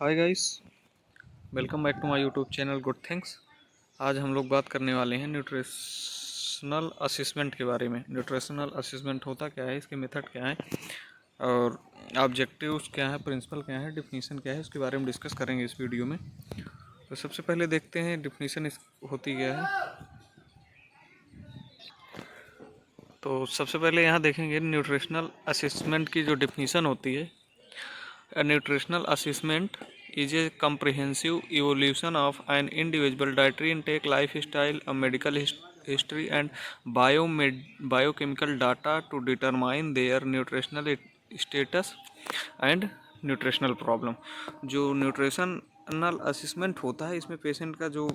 Hi guys, welcome back to my YouTube channel good things. आज हम लोग बात करने वाले हैं न्यूट्रिशनल असेसमेंट के बारे में। न्यूट्रिशनल असेसमेंट होता क्या है, इसके मेथड क्या है और ऑब्जेक्टिव्स क्या है, प्रिंसिपल क्या है, डिफिनीशन क्या है, उसके बारे में डिस्कस करेंगे इस वीडियो में। तो सबसे पहले देखते हैं डिफिनीशन होती क्या है। तो सबसे पहले यहाँ देखेंगे न्यूट्रिशनल असेसमेंट की जो डिफिनीशन होती है। A nutritional assessment is a comprehensive evaluation of an individual dietary intake, lifestyle, a medical history, and biochemical data to determine their nutritional status and nutritional problem। जो न्यूट्रिशनल असेसमेंट होता है, इसमें patient का जो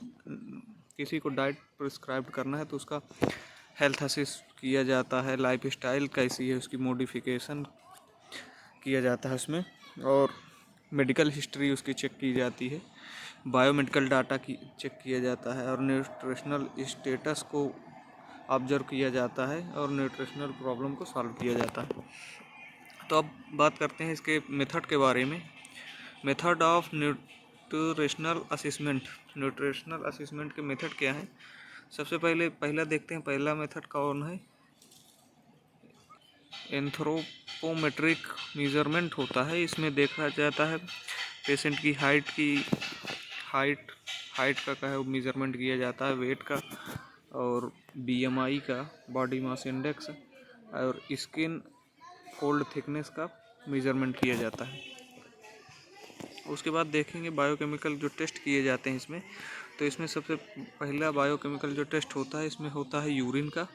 किसी को डाइट प्रिस्क्राइब करना है तो उसका हेल्थ असेस किया जाता है, लाइफ स्टाइल कैसी है उसकी मॉडिफिकेशन किया जाता है उसमें, और मेडिकल हिस्ट्री उसकी चेक की जाती है, बायोमेडिकल डाटा की चेक किया जाता है और न्यूट्रिशनल स्टेटस को ऑब्जर्व किया जाता है और न्यूट्रिशनल प्रॉब्लम को सॉल्व किया जाता है। तो अब बात करते हैं इसके मेथड के बारे में। Method of nutritional assessment. Nutritional assessment के मेथड क्या है, सबसे पहला देखते हैं। पहला मेथड कौन है, एंथ्रोपोमेट्रिक मेजरमेंट होता है। इसमें देखा जाता है पेशेंट की हाइट का क्या है मेजरमेंट किया जाता है, वेट का और बीएमआई का, बॉडी मास इंडेक्स, और स्किन फोल्ड थिकनेस का मेजरमेंट किया जाता है। उसके बाद देखेंगे बायोकेमिकल जो टेस्ट किए जाते हैं इसमें। तो इसमें सबसे पहला बायोकेमिकल जो टेस्ट होता है, इसमें होता है यूरिन का।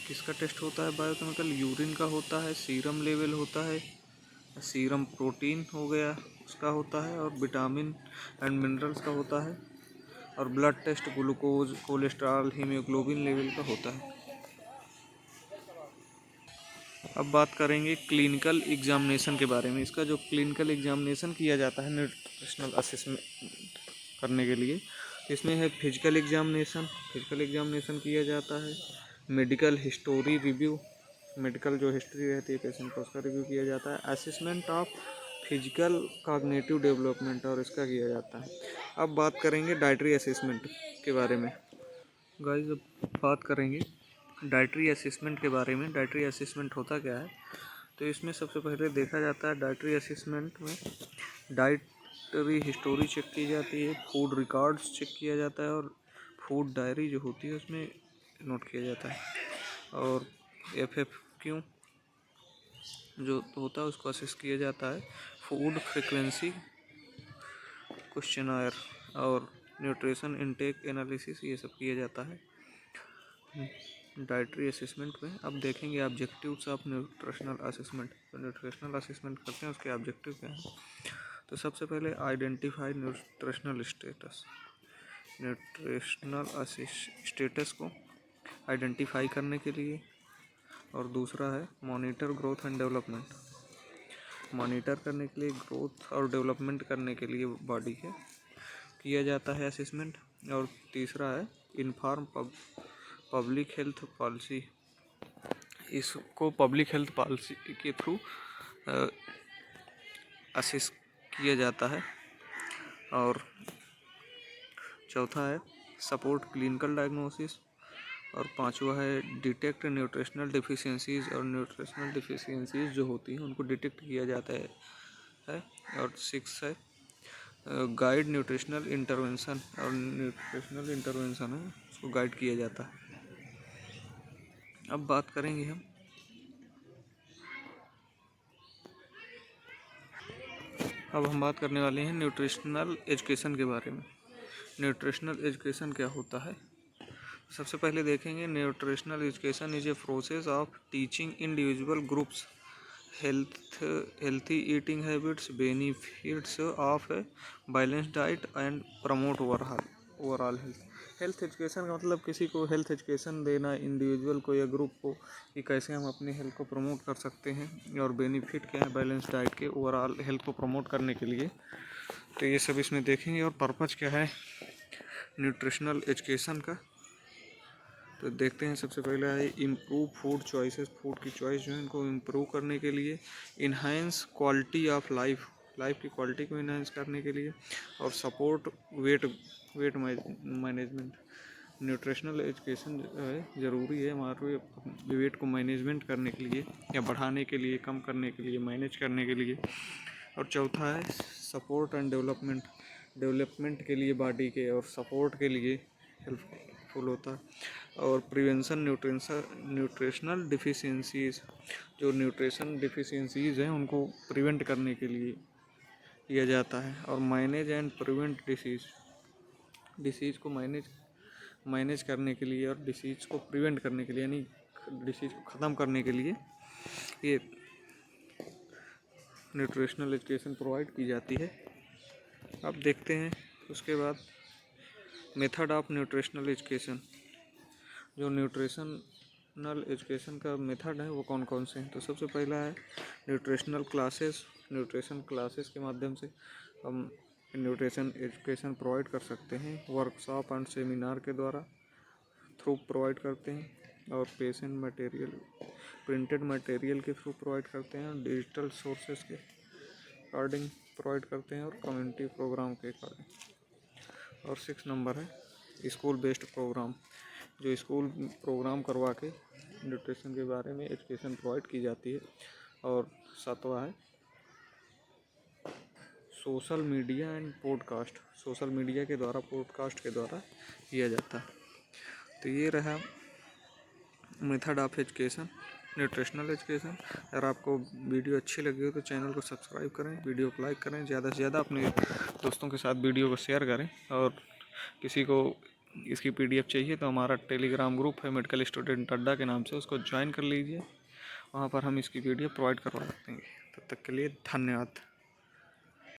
किसका टेस्ट होता है बायोकेमिकल, यूरिन का होता है। सीरम लेवल होता है, सीरम प्रोटीन हो गया उसका होता है, और विटामिन एंड मिनरल्स का होता है, और blood test glucose, cholesterol, haemoglobin level का होता है। अब बात करेंगे क्लिनिकल एग्जामिनेशन के बारे में। इसका जो क्लिनिकल एग्जामिनेशन किया जाता है न्यूट्रिशनल असेसमेंट करने के लिए, इसमें है फिजिकल एग्जामिनेशन किया जाता है, मेडिकल हिस्टोरी रिव्यू, मेडिकल जो हिस्ट्री रहती है पेशेंट का उसका रिव्यू किया जाता है, assessment of physical cognitive development और इसका किया जाता है। अब बात करेंगे डाइटरी असेसमेंट के बारे में। गाइस, अब बात करेंगे डाइटरी असेसमेंट के बारे में। डाइटरी असेसमेंट होता क्या है, तो इसमें सबसे पहले देखा जाता है डाइटरी असेसमेंट में डाइटरी हिस्टोरी चेक की जाती है, फूड रिकॉर्ड्स चेक किया जाता है, और फूड डायरी जो होती है उसमें नोट किया जाता है, और FFQ जो होता है उसको असेस किया जाता है, फूड फ्रिक्वेंसी क्वेश्चनर और न्यूट्रिशन इनटेक एनालिसिस, ये सब किया जाता है डाइटरी असेसमेंट में। अब देखेंगे ऑब्जेक्टिव्स ऑफ न्यूट्रिशनल असेसमेंट। तो न्यूट्रिशनल असेसमेंट करते हैं, उसके ऑब्जेक्टिव क्या हैं। तो सबसे पहले identify nutritional status. Nutritional status को आइडेंटिफाई करने के लिए, और दूसरा है monitor growth and development. Monitor करने के लिए, ग्रोथ और डेवलपमेंट करने के लिए बॉडी के किया जाता है असेसमेंट। और तीसरा है इन्फॉर्म पब्लिक हेल्थ पॉलिसी। इसको पब्लिक हेल्थ पॉलिसी के थ्रू असेस किया जाता है। और चौथा है सपोर्ट क्लिनिकल डायग्नोसिस, और पांचवा है डिटेक्ट न्यूट्रिशनल डिफिशियंसीज। और न्यूट्रिशनल डिफिशियंसीज जो होती हैं उनको डिटेक्ट किया जाता है। और सिक्स है गाइड न्यूट्रिशनल इंटरवेंशन। और न्यूट्रिशनल इंटरवेंशन है उसको गाइड किया जाता है। अब बात करेंगे हम बात करने वाले हैं न्यूट्रिशनल एजुकेशन के बारे में। न्यूट्रिशनल एजुकेशन क्या होता है, सबसे पहले देखेंगे nutritional education is a process of teaching individual groups healthy eating habits, benefits of a balanced diet and promote overall health education का मतलब किसी को हेल्थ एजुकेशन देना, इंडिविजुअल को या ग्रुप को, कि कैसे हम अपनी हेल्थ को प्रमोट कर सकते हैं, और बेनिफिट क्या है बैलेंस डाइट के ओवरऑल हेल्थ को प्रमोट करने के लिए। तो ये सब इसमें देखेंगे। और पर्पज़ क्या है न्यूट्रिशनल एजुकेशन का, तो देखते हैं, सबसे पहला है इम्प्रूव फूड चॉइसेस। फूड की चॉइस जो है इनको इम्प्रूव करने के लिए, इन्हांस क्वालिटी ऑफ लाइफ की क्वालिटी को इन्हांस करने के लिए, और support weight management. Nutritional education जो है ज़रूरी है हमारे वेट को मैनेजमेंट करने के लिए, या बढ़ाने के लिए, कम करने के लिए, मैनेज करने के लिए। और चौथा है सपोर्ट एंड डेवलपमेंट के लिए बॉडी के, और सपोर्ट के लिए हेल्पफुल होता है। और प्रिवेंशन न्यूट्रिशनल डिफिशियंसीज, जो न्यूट्रिशन डिफिशियंसीज हैं उनको प्रिवेंट करने के लिए किया जाता है। और मैनेज एंड प्रिवेंट डिसीज़ को मैनेज करने के लिए, और डिसीज़ को प्रिवेंट करने के लिए, यानी डिसीज़ को ख़त्म करने के लिए ये न्यूट्रिशनल एजुकेशन प्रोवाइड की जाती है। अब देखते हैं उसके बाद मेथड ऑफ न्यूट्रिशनल एजुकेशन। जो न्यूट्रिशनल एजुकेशन का मेथड है वो कौन कौन से हैं। तो सबसे पहला है न्यूट्रिशन क्लासेस के माध्यम से हम न्यूट्रिशन एजुकेशन प्रोवाइड कर सकते हैं। वर्कशॉप एंड सेमिनार के द्वारा थ्रू प्रोवाइड करते हैं, और प्रिंटेड मटेरियल के थ्रू प्रोवाइड करते हैं, डिजिटल सोर्सेस के अकॉर्डिंग प्रोवाइड करते हैं, और कम्युनिटी प्रोग्राम के अकॉर्डिंग। और 6 नंबर है स्कूल बेस्ड प्रोग्राम, जो स्कूल प्रोग्राम करवा के न्यूट्रिशन के बारे में एजुकेशन प्रोवाइड की जाती है। और 7वां है social media and podcast, social media के द्वारा, पॉडकास्ट के द्वारा किया जाता है। तो ये रहा method of education, nutritional education. अगर आपको वीडियो अच्छी लगी हो तो चैनल को सब्सक्राइब करें, वीडियो को लाइक करें, ज़्यादा से ज़्यादा अपने दोस्तों के साथ वीडियो को शेयर करें। और किसी को इसकी PDF चाहिए तो हमारा टेलीग्राम ग्रुप है मेडिकल स्टूडेंट अड्डा के नाम से, उसको ज्वाइन कर लीजिए, वहाँ पर हम इसकी PDF प्रोवाइड करवा सकते हैं। तब तक के लिए धन्यवाद।